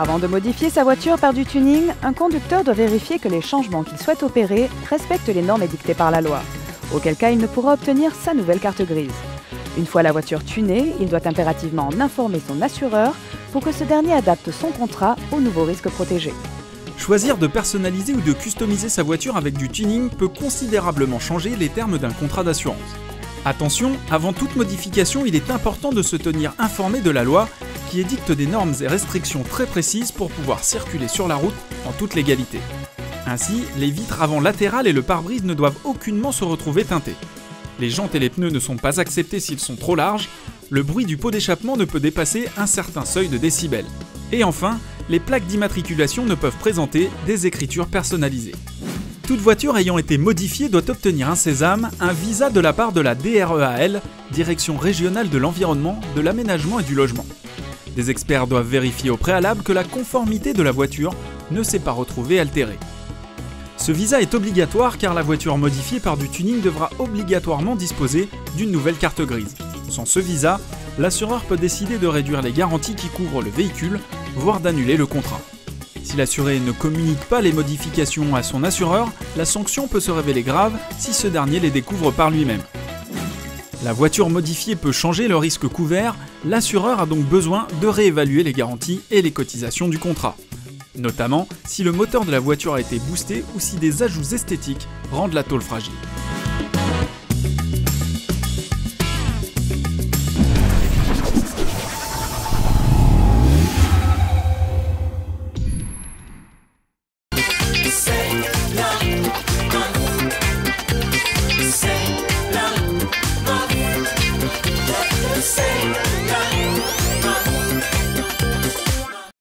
Avant de modifier sa voiture par du tuning, un conducteur doit vérifier que les changements qu'il souhaite opérer respectent les normes édictées par la loi, auquel cas il ne pourra obtenir sa nouvelle carte grise. Une fois la voiture tunée, il doit impérativement en informer son assureur pour que ce dernier adapte son contrat aux nouveaux risques protégés. Choisir de personnaliser ou de customiser sa voiture avec du tuning peut considérablement changer les termes d'un contrat d'assurance. Attention, avant toute modification, il est important de se tenir informé de la loi qui édicte des normes et restrictions très précises pour pouvoir circuler sur la route en toute légalité. Ainsi, les vitres avant latérales et le pare-brise ne doivent aucunement se retrouver teintés. Les jantes et les pneus ne sont pas acceptés s'ils sont trop larges, le bruit du pot d'échappement ne peut dépasser un certain seuil de décibels. Et enfin, les plaques d'immatriculation ne peuvent présenter des écritures personnalisées. Toute voiture ayant été modifiée doit obtenir un sésame, un visa de la part de la DREAL, Direction régionale de l'environnement, de l'aménagement et du logement. Des experts doivent vérifier au préalable que la conformité de la voiture ne s'est pas retrouvée altérée. Ce visa est obligatoire car la voiture modifiée par du tuning devra obligatoirement disposer d'une nouvelle carte grise. Sans ce visa, l'assureur peut décider de réduire les garanties qui couvrent le véhicule, voire d'annuler le contrat. Si l'assuré ne communique pas les modifications à son assureur, la sanction peut se révéler grave si ce dernier les découvre par lui-même. La voiture modifiée peut changer le risque couvert, l'assureur a donc besoin de réévaluer les garanties et les cotisations du contrat. Notamment si le moteur de la voiture a été boosté ou si des ajouts esthétiques rendent la tôle fragile.